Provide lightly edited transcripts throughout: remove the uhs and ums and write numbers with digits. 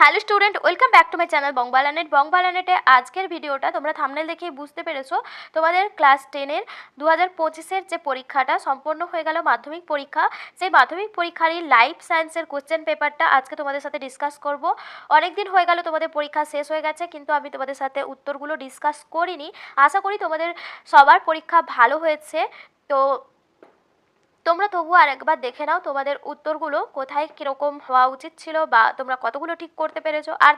Hello student, welcome back to my channel বংবালানেটে আজকের ভিডিওটা তোমরা থাম্বনেল দেখেই বুঝতে পেরেছো। তোমাদের ক্লাস 10-এর 2025-এর যে পরীক্ষাটা সম্পন্ন হয়ে গেল, মাধ্যমিক পরীক্ষা, সেই মাধ্যমিক পরীক্ষারই লাইফ সায়েন্সের কোশ্চেন পেপারটা আজকে তোমাদের সাথে ডিসকাস করব। অনেক দিন হয়ে গেল তোমাদের পরীক্ষা শেষ হয়ে গেছে, কিন্তু আমি তোমাদের সাথে উত্তরগুলো ডিসকাস করিনি। আশা করি তোমাদের সবার পরীক্ষা ভালো হয়েছে। তো তোমরা তবুও আরেকবার দেখে নাও তোমাদের উত্তরগুলো কোথায় কীরকম হওয়া উচিত ছিল, বা তোমরা কতগুলো ঠিক করতে পেরেছো। আর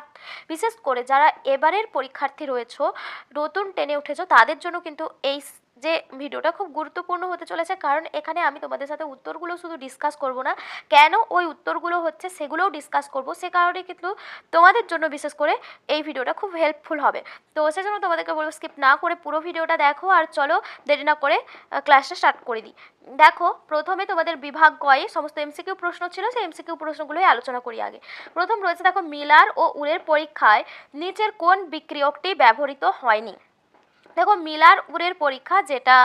বিশেষ করে যারা এবারের পরীক্ষার্থী রয়েছো, নতুন টেনে উঠেছো, তাদের জন্য কিন্তু এই যে ভিডিওটা খুব গুরুত্বপূর্ণ হতে চলেছে। কারণ এখানে আমি তোমাদের সাথে উত্তরগুলো শুধু ডিসকাস করব না, কেন ওই উত্তরগুলো হচ্ছে সেগুলোও ডিসকাস করব। সে কারণে কিন্তু তোমাদের জন্য বিশেষ করে এই ভিডিওটা খুব হেল্পফুল হবে। তো সেজন্য তোমাদেরকে বলবো স্কিপ না করে পুরো ভিডিওটা দেখো। আর চলো দেরি না করে ক্লাসটা স্টার্ট করে দিই। দেখো, প্রথমে তোমাদের বিভাগ গয়ে সমস্ত এমসিকিউ প্রশ্ন ছিল, সেই এমসিকিউ প্রশ্নগুলোই আলোচনা করি আগে। প্রথম রয়েছে, দেখো, মিলার ও উরের পরীক্ষায় নিচের কোন বিক্রিয়কটি ব্যবহৃত হয়নি। দেখো, মিলার উরের পরীক্ষা, যেটা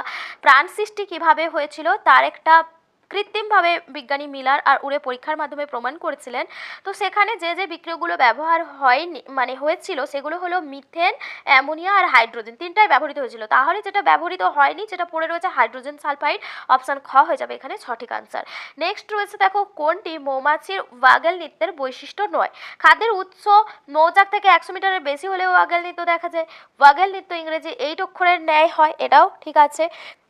প্রাণ সৃষ্টি কীভাবে হয়েছিল তার একটা কৃত্রিমভাবে বিজ্ঞানী মিলার আর উরে পরীক্ষার মাধ্যমে প্রমাণ করেছিলেন। তো সেখানে যে যে বিক্রিয়কগুলো ব্যবহার হয়নি হয়েছিল সেগুলো হলো মিথেন, অ্যামোনিয়া আর হাইড্রোজেন, তিনটাই ব্যবহৃত হয়েছিল। তাহলে যেটা ব্যবহৃত হয়নি, যেটা পড়ে রয়েছে হাইড্রোজেন সালফাইড, অপশান খ হয়ে যাবে এখানে সঠিক আনসার। নেক্সট রয়েছে, দেখো, কোনটি মৌমাছির ওয়াগেল নৃত্যের বৈশিষ্ট্য নয়। খাদ্যের উৎস মৌচাক থেকে 100 মিটারের বেশি হলেও ওয়াগেল নৃত্য দেখা যায়। ওয়াগেল নৃত্য ইংরেজি 8 অক্ষরের ন্যায় হয়, এটাও ঠিক আছে।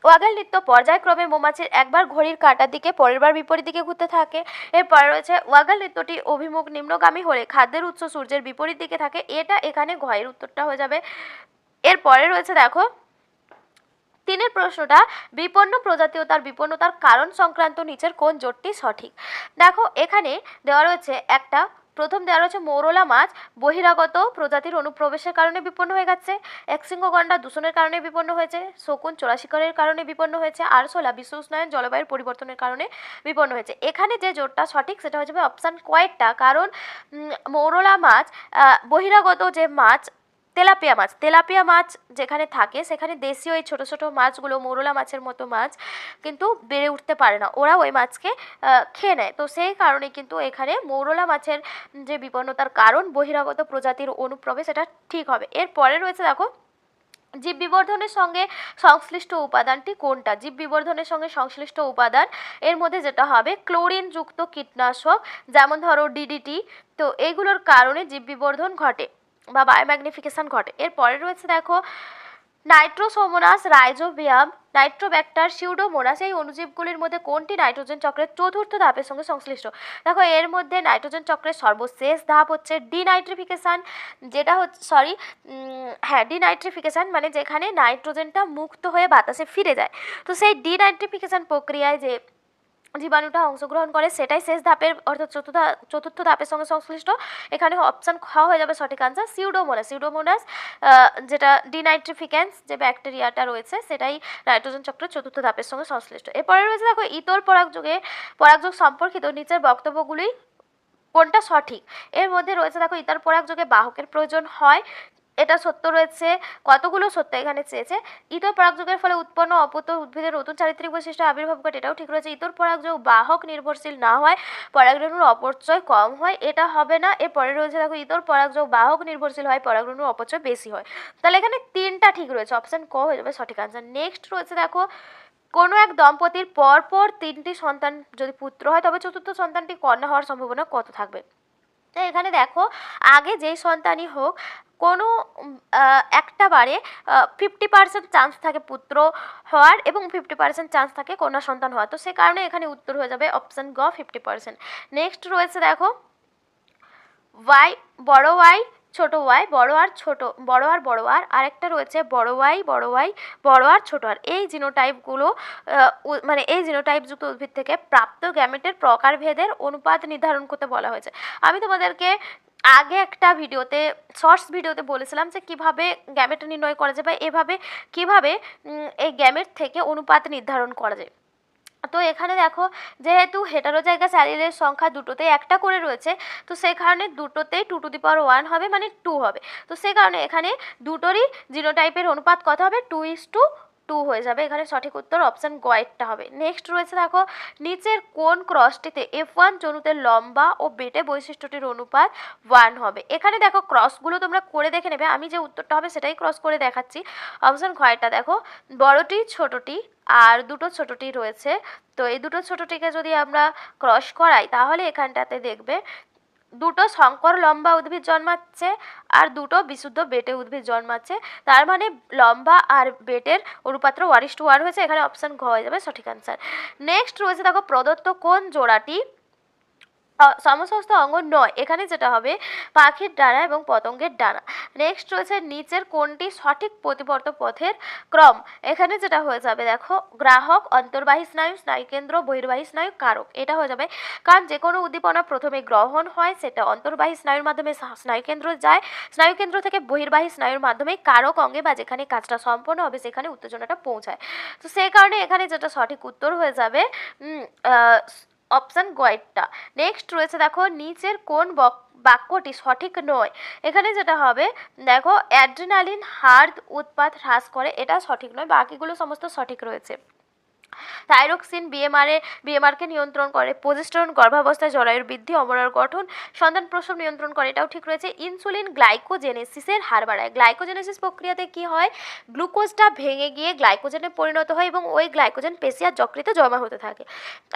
ওয়াগেল নৃত্য পর্যায়ক্রমে মৌমাছির একবার ঘড়ির কাঁটার দিকে, পরের বার বিপরীত দিকে ঘুরতে থাকে। এরপরে রয়েছে, ওয়াগেল নৃত্যটি অভিমুখ নিম্নগামী হলে খাদ্যের উৎস সূর্যের বিপরীত দিকে থাকে, এটা এখানে ঘয়ের উত্তরটা হয়ে যাবে। এরপরে রয়েছে, দেখো, তিনের প্রশ্নটা, বিপন্ন প্রজাতি ও তার বিপন্নতার কারণ সংক্রান্ত নিচের কোন জোটটি সঠিক। দেখো, এখানে দেওয়া রয়েছে একটা, প্রথম দেওয়া রয়েছে মৌরলা মাছ বহিরাগত প্রজাতির অনুপ্রবেশের কারণে বিপন্ন হয়ে গেছে, একশৃঙ্গ গন্ডা দূষণের কারণে বিপন্ন হয়েছে, শকুন চোরা শিকারের কারণে বিপন্ন হয়েছে, আরশোলা বিশ্ব উষ্ণায়ন জলবায়ুর পরিবর্তনের কারণে বিপন্ন হয়েছে। এখানে যে জোটটা সঠিক সেটা হয়ে যাবে অপশান কয়েকটা। কারণ মৌরলা মাছ বহিরাগত যে মাছ, তেলাপিয়া মাছ যেখানে থাকে, সেখানে দেশীয় এই ছোটো ছোটো মাছগুলো, মৌরলা মাছের মতো মাছ কিন্তু বেড়ে উঠতে পারে না, ওরা ওই মাছকে খেয়ে নেয়। তো সেই কারণে কিন্তু এখানে মৌরলা মাছের যে বিপন্নতার কারণ বহিরাগত প্রজাতির অনুপ্রবেশ, এটা ঠিক হবে। এরপরে রয়েছে, দেখো, জীব বিবর্ধনের সঙ্গে সংশ্লিষ্ট উপাদানটি কোনটা। জীব বিবর্ধনের সঙ্গে সংশ্লিষ্ট উপাদান এর মধ্যে যেটা হবে ক্লোরিন যুক্ত কীটনাশক, যেমন ধরো ডিডিটি। তো এইগুলোর কারণে জীব বিবর্ধন ঘটে বা বায়োম্যাগনিফিকেশন ঘটে। এরপরে রয়েছে, দেখো, নাইট্রোসোমোনাস, রাইজোবিয়াম, নাইট্রোব্যাক্টার, সিউডোমোনাস, এই অণুজীবগুলির মধ্যে কোনটি নাইট্রোজেন চক্রের চতুর্থ ধাপের সঙ্গে সংশ্লিষ্ট। দেখো, এর মধ্যে নাইট্রোজেন চক্রের সর্বশেষ ধাপ হচ্ছে ডিনাইট্রিফিকেশান, যেটা হচ্ছে ডিনাইট্রিফিকেশান, মানে যেখানে নাইট্রোজেনটা মুক্ত হয়ে বাতাসে ফিরে যায়। তো সেই ডিনাইট্রিফিকেশান প্রক্রিয়ায় যে জীবাণুটা অংশগ্রহণ করে, সেটাই শেষ ধাপের অর্থাৎ চতুর্থ ধাপের সঙ্গে সংশ্লিষ্ট। এখানে অপশান খ হয়ে যাবে সঠিক আনসার, সিউডোমোনাস যেটা ডিনাইট্রিফিক্যান্স যে ব্যাকটেরিয়াটা রয়েছে, সেটাই নাইট্রোজেন চক্রের চতুর্থ ধাপের সঙ্গে সংশ্লিষ্ট। এরপরে রয়েছে, দেখো, ইতর পরাগযোগ সম্পর্কিত নিচের বক্তব্যগুলি কোনটা সঠিক। এর মধ্যে রয়েছে, দেখো, ইতর পরাগযোগে বাহকের প্রয়োজন হয়, এটা সত্য রয়েছে। কতগুলো সত্য এখানে চেয়েছে। ইতর পরাগযোগের ফলে উৎপন্ন অপত্য উদ্ভিদের নতুন চারিত্রিক বৈশিষ্ট্য আবির্ভাব ঘটে, এটাও ঠিক রয়েছে। ইতর পরাগযোগ বাহক নির্ভরশীল না হয়, পরাগরেণুর অপচয় কম হয়, এটা হবে না। এরপরে রয়েছে, দেখো, ইতর পরাগযোগ বাহক নির্ভরশীল হয়, পরাগরেণুর অপচয় বেশি হয়। তাহলে এখানে তিনটা ঠিক রয়েছে, অপশান ক হয়ে যাবে সঠিক আনসার। নেক্সট রয়েছে, দেখো, কোনো এক দম্পতির পরপর 3টি সন্তান যদি পুত্র হয়, তবে চতুর্থ সন্তানটি কন্যা হওয়ার সম্ভাবনা কত থাকবে। তো এখানে দেখো, আগে যেই সন্তানই হোক, কোনো একটা বারে 50% চান্স থাকে পুত্র হওয়ার এবং 50% চান্স থাকে কন্যা সন্তান হওয়ার। তো সে কারণে এখানে উত্তর হয়ে যাবে অপশান গ, 50%। নেক্সট রয়েছে, দেখো, বড় ওয়াই ছোট ওয়াই, বড় আর আরেকটা রয়েছে বড় ওয়াই বড় আর ছোট আর। এই জিনোটাইপগুলো মানে এই জিনোটাইপযুক্ত উদ্ভিদ থেকে প্রাপ্ত গ্যামেটের প্রকারভেদের অনুপাত নির্ধারণ করতে বলা হয়েছে। আমি তোমাদেরকে আগে একটা ভিডিওতে, শর্টস ভিডিওতে বলেছিলাম যে কিভাবে গ্যামেট নির্ণয় করা যায়, বা এভাবে কিভাবে এই গ্যামেট থেকে অনুপাত নির্ধারণ করা যায়। তো এখানে দেখো, যেহেতু হেটারোজাইগাস অ্যালিলের সংখ্যা দুটোতেই একটা করে রয়েছে, তো সেই কারণে দুটোতেই 2⁻1 হবে, মানে 2 হবে। তো সেই কারণে এখানে দুটোরই জিনোটাইপের অনুপাত কত হবে, 2:1 2 হয়ে যাবে, এখানে সঠিক উত্তর অপশন গ এরটা হবে। নেক্সট রয়েছে দেখো নিচের কোন ক্রসটিতে F1 জনুতের লম্বা ও বেটে বৈশিষ্ট্যটির অনুপাত 1 হবে। এখানে দেখো ক্রসগুলো তোমরা করে দেখে নেবে, আমি যে উত্তরটা হবে সেটাই ক্রস করে দেখাচ্ছি। অপশন খ এটা দেখো বড়টি ছোটটি আর দুটো ছোটটি রয়েছে, তো এই দুটো ছোটটিকে যদি আমরা ক্রস করাই তাহলে এখানটাতে দেখবে দুটো শঙ্কর লম্বা উদ্ভিদ জন্মাচ্ছে আর দুটো বিশুদ্ধ বেটে উদ্ভিদ জন্মাচ্ছে, তার মানে লম্বা আর বেটের অনুপাত্র 1:1 হয়েছে, এখানে অপশন ঘ হয়ে যাবে সঠিক আনসার। নেক্সট রয়েছে দেখো প্রদত্ত কোন জোড়াটি সমস্ত অঙ্গ নয়, এখানে যেটা হবে পাখির ডানা এবং পতঙ্গের ডানা। নেক্সট রয়েছে নিচের কোনটি সঠিক প্রতিবর্ত পথের ক্রম, এখানে যেটা হয়ে যাবে দেখো গ্রাহক, অন্তর্বাহী স্নায়ু, স্নায়ুকেন্দ্র, বহির্বাহী স্নায়ু, কারক, এটা হয়ে যাবে। কারণ যে কোনো উদ্দীপনা প্রথমে গ্রহণ হয়, সেটা অন্তর্বাহী স্নায়ুর মাধ্যমে স্নায়ুকেন্দ্র যায়, স্নায়ুকেন্দ্র থেকে বহির্বাহী স্নায়ুর মাধ্যমে কারক অঙ্গে বা যেখানে কাজটা সম্পন্ন হবে সেখানে উত্তেজনাটা পৌঁছায়। তো সেই কারণে এখানে যেটা সঠিক উত্তর হয়ে যাবে অপশন গয়েরটা। নেক্সট রয়েছে দেখো নিচের কোন বাক্যটি সঠিক নয়, এখানে যেটা হবে দেখো অ্যাড্রিনালিন হাড় উৎপাদ হ্রাস করে, এটা সঠিক নয়, বাকিগুলো সমস্ত সঠিক রয়েছে। থাইরক্সিন বিএমআরকে নিয়ন্ত্রণ করে, প্রজেস্টেরন গর্ভাবস্থায় জরায়ুর বৃদ্ধি, অমরার গঠন, সন্তান প্রসব নিয়ন্ত্রণ করে, এটাও ঠিক রয়েছে। ইনসুলিন গ্লাইকোজেনেসিসের হার বাড়ায়, গ্লাইকোজেনেসিস প্রক্রিয়াতে কি হয় গ্লুকোজটা ভেঙে গিয়ে গ্লাইকোজেনে পরিণত হয় এবং ওই গ্লাইকোজেন পেশি আর যকৃতে জমা হতে থাকে,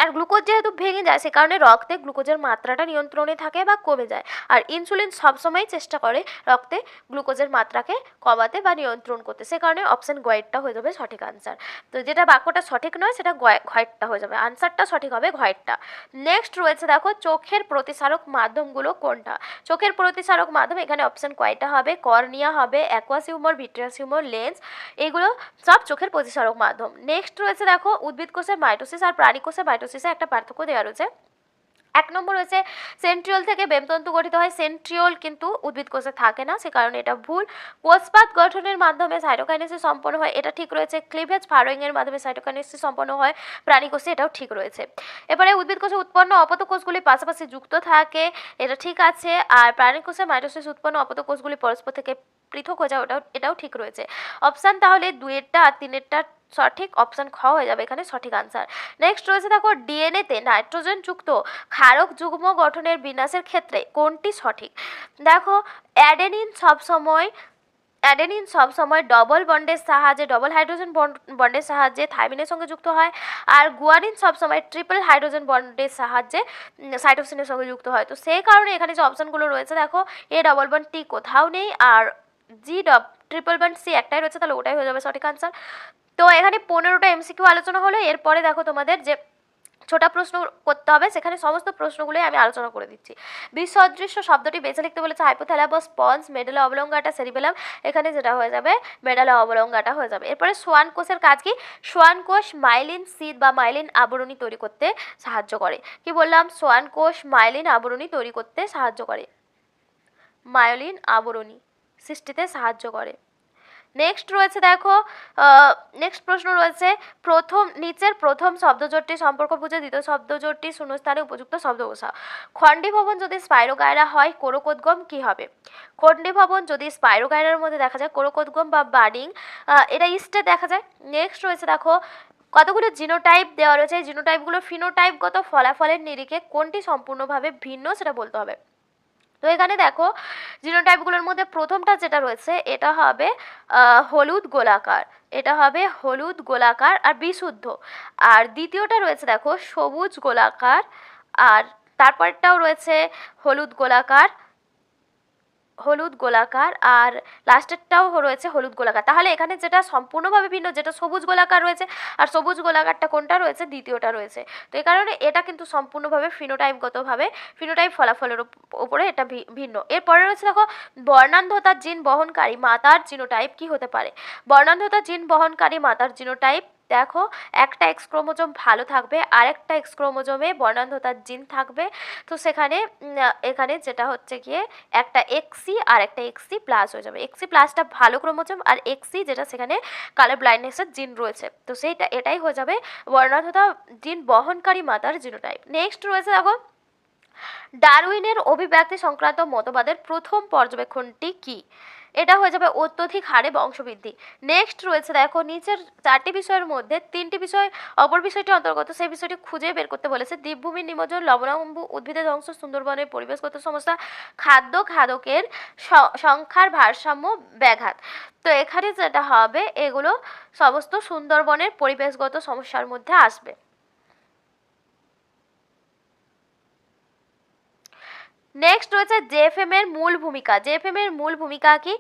আর গ্লুকোজ যেহেতু ভেঙে যায় সে কারণে রক্তে গ্লুকোজের মাত্রাটা নিয়ন্ত্রণে থাকে বা কমে যায়, আর ইনসুলিন সবসময় চেষ্টা করে রক্তে গ্লুকোজের মাত্রাকে কমাতে বা নিয়ন্ত্রণ করতে, সে কারণে অপশন গয়েরটা হয়ে যাবে সঠিক আনসার। তো যেটা বাক্যটা সঠিক নয় সেটা ঘয়েরটা হয়ে যাবে, আনসারটা সঠিক হবে ঘয়েরটা। নেক্সট রয়েছে দেখো চোখের প্রতিসারক মাধ্যমগুলো কোনটা, চোখের প্রতিসারক মাধ্যম এখানে অপশন কয়টা হবে কর্নিয়া হবে, aqueous humour, vitreous humour, lens, এগুলো সব চোখের প্রতিসারক মাধ্যম। নেক্সট রয়েছে দেখো উদ্ভিদ কোষের মাইটোসিস আর প্রাণী কোষের মাইটোসিসে একটা পার্থক্য দেওয়া রয়েছে। 1 নম্বর হচ্ছে সেন্ট্রিওল থেকে বেমতন্তু গঠিত হয়, সেন্ট্রিওল কিন্তু উদ্ভিদ কোষে থাকে না, সে কারণে এটা ভুল। কোষপাত গঠনের মাধ্যমে সাইটোকাইনেসিস সম্পন্ন হয়, এটা ঠিক রয়েছে। ক্লিভেজ ফারোয়িং এর মাধ্যমে সাইটোকাইনেসিস সম্পন্ন হয় প্রাণী কোষে, এটাও ঠিক রয়েছে। এবারে উদ্ভিদ কোষে উৎপন্ন অপত্য কোষগুলি পাশাপাশি যুক্ত থাকে, এটা ঠিক আছে। আর প্রাণী কোষে মাইটোসিস উৎপন্ন অপত্য কোষগুলি পরস্পর থেকে পৃথক হয়ে যায়, এটাও ঠিক রয়েছে। অপশান তাহলে 2এরটা আর 3এরটা সঠিক, অপশান খ হয়ে যাবে এখানে সঠিক আনসার। নেক্সট রয়েছে দেখো ডিএনএতে নাইট্রোজেন যুক্ত ক্ষারক যুগ্ম গঠনের বিন্যাসের ক্ষেত্রে কোনটি সঠিক, দেখো অ্যাডেনিন সবসময় ডবল বন্ডের সাহায্যে, ডবল হাইড্রোজেন বন্ডের সাহায্যে থাইমিনের সঙ্গে যুক্ত হয়, আর গুয়ানিন সবসময় ট্রিপল হাইড্রোজেন বন্ডের সাহায্যে সাইটোসিনের সঙ্গে যুক্ত হয়। তো সেই কারণে এখানে যে অপশানগুলো রয়েছে দেখো এ ডবল বন্ড টি কোথাও নেই, আর ট্রিপল বন্ড সি একটাই রয়েছে, তাহলে ওটাই হয়ে যাবে সঠিক আনসার। তো এখানে 15টা এমসিকিউ আলোচনা হলো, এরপরে দেখো তোমাদের যে ছোটা প্রশ্ন করতে হবে, সেখানে সমস্ত প্রশ্নগুলোই আমি আলোচনা করে দিচ্ছি। বিসদৃশ্য শব্দটি বেছে লিখতে বলেছে হাইপোথ্যালামাস, পন্স, মেডুলা অবলঙ্গাটা, সেরিবেলাম, এখানে যেটা হয়ে যাবে মেডুলা অবলঙ্গাটা হয়ে যাবে। এরপরে সোয়ান কোষের কাজ কি, সোয়ান কোষ মাইলিন সিদ বা মাইলিন আবরণী তৈরি করতে সাহায্য করে, কি বললাম সোয়ান কোষ মাইলিন আবরণী তৈরি করতে সাহায্য করে, মায়োলিন আবরণী সৃষ্টিতে সাহায্য করে। নেক্সট রয়েছে দেখো নেক্সট প্রশ্ন রয়েছে নিচের প্রথম শব্দজোটটি সম্পর্ক বুঝে দ্বিতীয় শব্দজোটটি শূন্যস্থানে উপযুক্ত শব্দ বসাও। খণ্ডীভবন যদি স্পাইরোগায়রা হয় কোরকোদ্গম কি হবে, খণ্ডীভবন যদি স্পাইরোগায়রার মধ্যে দেখা যায় কোরকোদ্গম বা বার্ডিং, এটা ইস্টে দেখা যায়। নেক্সট রয়েছে দেখো কতগুলো জিনোটাইপ দেওয়া রয়েছে, এই জিনোটাইপগুলো ফিনোটাইপগত ফলাফলের নিরিখে কোনটি সম্পূর্ণভাবে ভিন্ন সেটা বলতে হবে। তো এখানে দেখো জিনোটাইপগুলোর মধ্যে প্রথমটা যেটা রয়েছে এটা হবে হলুদ গোলাকার, এটা হবে হলুদ গোলাকার আর বিশুদ্ধ, আর দ্বিতীয়টা রয়েছে দেখো সবুজ গোলাকার, আর তারপরটাও রয়েছে হলুদ গোলাকার, আর লাস্টেরটাও রয়েছে হলুদ গোলাকার। তাহলে এখানে যেটা সম্পূর্ণভাবে ভিন্ন, যেটা সবুজ গোলাকার রয়েছে, আর সবুজ গোলাকারটা কোনটা রয়েছে দ্বিতীয়টা রয়েছে। তো এই কারণে এটা কিন্তু সম্পূর্ণভাবে ফিনোটাইপগতভাবে ফিনোটাইপ ফলাফলের উপরে এটা ভিন্ন। এরপরে রয়েছে দেখো বর্ণান্ধতার জিন বহনকারী মাতার জিনোটাইপ কি হতে পারে, বর্ণান্ধতার জিন বহনকারী মাতার জিনোটাইপ দেখো একটা এক্স ক্রোমোজোম ভালো থাকবে, আরেকটা এক্স ক্রোমোজোমে বর্ণান্ধতার জিন থাকবে। তো সেখানে এখানে যেটা হচ্ছে গিয়ে একটা এক্সি আর একটা এক্সি প্লাস হয়ে যাবে, এক্সি প্লাসটা ভালো ক্রোমোজোম আর এক্সি যেটা সেখানে কালার ব্লাইন্ডনেসের জিন রয়েছে, তো এটাই হয়ে যাবে বর্ণান্ধতা জিন বহনকারী মাতার জিনোটাইপ। নেক্সট রয়েছে দেখো ডারউইনের অভিব্যক্তি সংক্রান্ত মতবাদের প্রথম পর্যবেক্ষণটি কি, এটা হয়ে যাবে অত্যধিক হারে বংশবৃদ্ধি। নেক্সট রয়েছে দেখো নিচের 4টি বিষয়ের মধ্যে 3টি বিষয় অপর বিষয়টি অন্তর্গত, সেই বিষয়টি খুঁজে বের করতে বলেছে। দ্বীপভূমির নিমজ্জন, লবণাম্বু উদ্ভিদের ধ্বংস, সুন্দরবনের পরিবেশগত সমস্যা, খাদ্য খাদকের সংখ্যার ভারসাম্য ব্যাঘাত। তো এখানে যেটা হবে এগুলো সমস্ত সুন্দরবনের পরিবেশগত সমস্যার মধ্যে আসবে। নেক্সট রয়েছে জেএফএম এর মূল ভূমিকা। জেএফএম এর মূল ভূমিকা কি?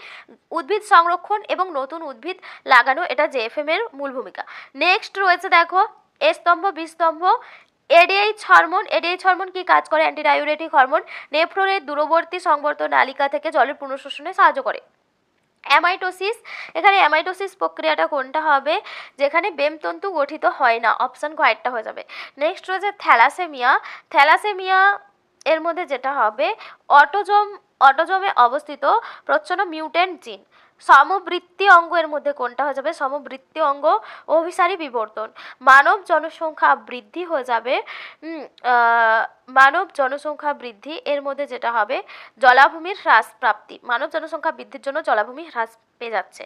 উদ্ভিদ সংরক্ষণ এবং নতুন উদ্ভিদ লাগানো, এটা জেএফএম এর মূল ভূমিকা। নেক্সট রয়েছে দেখো এ স্তম্ভ বি স্তম্ভ। ADH hormone. এডিএইচ হরমোন কি কাজ করে? Antidiuretic hormone. নেফ্রনের দূরবর্তী সংবর্ধ নালিকা থেকে জলের পুনঃশোষণে সাহায্য করে। অ্যামাইটোসিস। এখানে অ্যামাইটোসিস প্রক্রিয়াটা কোনটা হবে? যেখানে বেমতন্তু গঠিত হয় না, অপশান কয়েকটা হয়ে যাবে। নেক্সট রয়েছে থ্যালাসেমিয়া। থ্যালাসেমিয়া এর মধ্যে যেটা হবে অটোজমে অবস্থিত প্রচ্ছন্ন মিউটেন্ট জিন। সমবৃত্তি অঙ্গ এর মধ্যে কোনটা হয়ে যাবে? সমবৃত্তি অঙ্গ অভিসারী বিবর্তন। মানব জনসংখ্যা বৃদ্ধি হয়ে যাবে। মানব জনসংখ্যা বৃদ্ধি এর মধ্যে যেটা হবে জলাভূমির হ্রাস প্রাপ্তি। মানব জনসংখ্যা বৃদ্ধির জন্য জলাভূমি হ্রাস পেয়ে যাচ্ছে।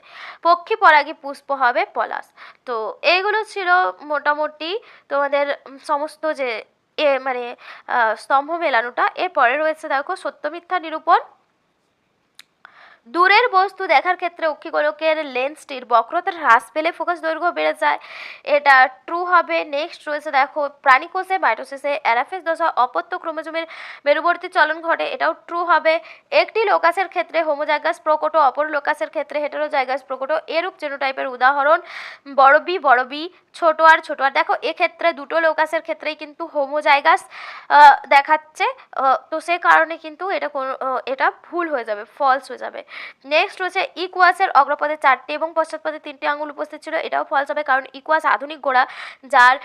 পক্ষী পরাগী পুষ্প হবে পলাশ। তো এইগুলো ছিল মোটামুটি তোমাদের সমস্ত যে মানে স্তম্ভ মেলানোটা। এরপরে রয়েছে দেখো সত্য মিথ্যা নিরূপণ। দূরের বস্তু দেখার ক্ষেত্রে অক্ষিগোলকের লেন্সটির বক্রতা হ্রাস পেলে ফোকাস দৈর্ঘ্য বেড়ে যায়, এটা ট্রু হবে। নেক্সট রয়েছে দেখো প্রাণীকোষে মাইটোসিসে অ্যানাফেজ দশা অপত্য ক্রোমোজোমের মেরুবর্তী চলন ঘটে, এটাও ট্রু হবে। একটি লোকাসের ক্ষেত্রে হোমোজাইগাস প্রকট, অপর লোকাসের ক্ষেত্রে হেটেরোজাইগাস প্রকট। এরূপ জেনোটাইপের উদাহরণ বড় বি ছোট আর। দেখো এক্ষেত্রে দুটো লোকাসের ক্ষেত্রেই কিন্তু হোমোজাইগাস দেখাচ্ছে, তো সে কারণে কিন্তু এটা ভুল হয়ে যাবে, ফলস হয়ে যাবে। নেক্সট রয়েছে ইকুয়াসের অগ্রপদে 4টি এবং পশ্চাৎপদে 3টি আঙুল উপস্থিত ছিল, এটাও ফলস হবে কারণ ইকুয়াস আধুনিক ঘোড়া যার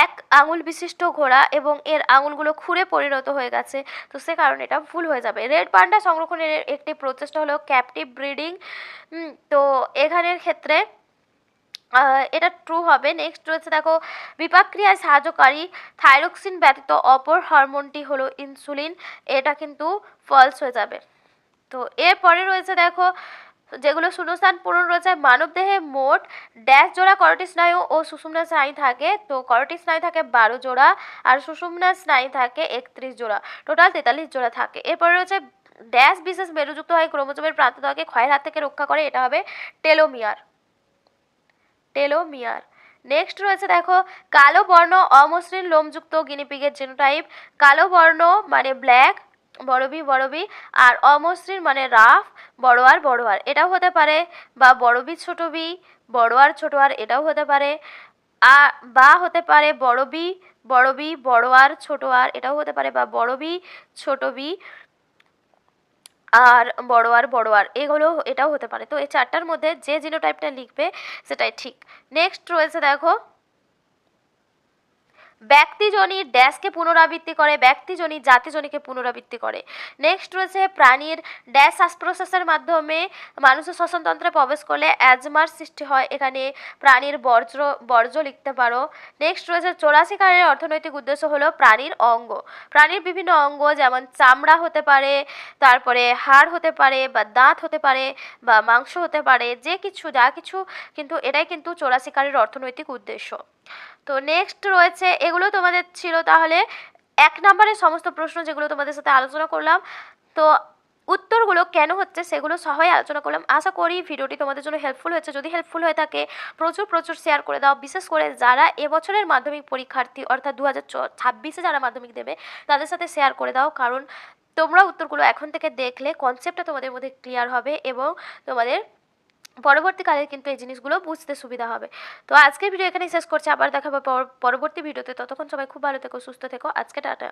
এক আঙুল বিশিষ্ট ঘোড়া এবং এর আঙুলগুলো খুঁড়ে পরিণত হয়ে গেছে, তো সে কারণে এটা ভুল হয়ে যাবে। রেড পান্ডা সংরক্ষণের একটি প্রচেষ্টা হলো ক্যাপটিভ ব্রিডিং, তো এখানের ক্ষেত্রে এটা ট্রু হবে। নেক্সট রয়েছে দেখো বিপাক ক্রিয়ায় সাহায্যকারী থাইরক্সিন ব্যতীত অপর হরমোনটি হলো ইনসুলিন, এটা কিন্তু ফলস হয়ে যাবে। তো এরপরে রয়েছে দেখো যেগুলো শূন্যস্থান পূরণ রয়েছে। মানবদেহে মোট ড্যাশ জোড়া করোটি স্নায়ু ও সুষুম্না স্নায়ু থাকে, তো করোটি স্নায়ু থাকে 12 জোড়া আর সুষুম্না স্নায়ু থাকে 31 জোড়া, টোটাল 43 জোড়া থাকে। এরপরে রয়েছে ড্যাশ বিশেষ মেরুযুক্ত হয় ক্রোমোজোমের প্রান্তদ্বয়কে ক্ষয়ের হাত থেকে রক্ষা করে, এটা হবে টেলোমিয়ার। নেক্সট রয়েছে দেখো কালো বর্ণ অমসৃণ লোমযুক্ত গিনিপিগের জেনোটাইপ। কালো বর্ণ মানে ব্ল্যাক বড় বি আর অমসৃণ মানে রাফ বড় আর, এটাও হতে পারে, বা বড় বি ছোট আর এটাও হতে পারে, বা হতে পারে বড় বি বড় আর ছোট আর, এটাও হতে পারে, বা বড় বি ছোট বি আর বড় আর এটাও হতে পারে। তো এই 4টার মধ্যে যে জিনোটাইপটা লিখবে সেটাই ঠিক। নেক্সট রয়েছে দেখো ব্যক্তিজনী ড্যাশকে পুনরাবৃত্তি করে, ব্যক্তিজনী জাতিজনীকে পুনরাবৃত্তি করে। নেক্সট রয়েছে প্রাণীর ড্যাশ শ্বাস প্রশ্বাসের মাধ্যমে মানুষের শ্বসনতন্ত্রে প্রবেশ করলে অ্যাজমার সৃষ্টি হয়, এখানে প্রাণীর বর্জ্য লিখতে পারো। নেক্সট রয়েছে 84 কারের অর্থনৈতিক উদ্দেশ্য হলো প্রাণীর অঙ্গ। প্রাণীর বিভিন্ন অঙ্গ যেমন চামড়া হতে পারে, তারপরে হাড় হতে পারে, বা দাঁত হতে পারে, বা মাংস হতে পারে, যা কিছু কিন্তু এটাই কিন্তু 84 কারের অর্থনৈতিক উদ্দেশ্য। তো নেক্সট রয়েছে এগুলো তোমাদের ছিল তাহলে 1 নম্বরের সমস্ত প্রশ্ন যেগুলো তোমাদের সাথে আলোচনা করলাম। তো উত্তরগুলো কেন হচ্ছে সেগুলো সহই আলোচনা করলাম। আশা করি ভিডিওটি তোমাদের জন্য হেল্পফুল হয়েছে। যদি হেল্পফুল হয়ে থাকে প্রচুর শেয়ার করে দাও, বিশেষ করে যারা এবছরের মাধ্যমিক পরীক্ষার্থী অর্থাৎ 2026-এ যারা মাধ্যমিক দেবে তাদের সাথে শেয়ার করে দাও, কারণ তোমরা উত্তরগুলো এখন থেকে দেখলে কনসেপ্টটা তোমাদের মধ্যে ক্লিয়ার হবে এবং তোমাদের পরবর্তীকালে কিন্তু এই জিনিসগুলো বুঝতে সুবিধা হবে। তো আজকের ভিডিও এখানেই শেষ করছি, আবার দেখা হবে পরবর্তী ভিডিওতে। ততক্ষণ সবাই খুব ভালো থেকো, সুস্থ থেকো। আজকে টাটা।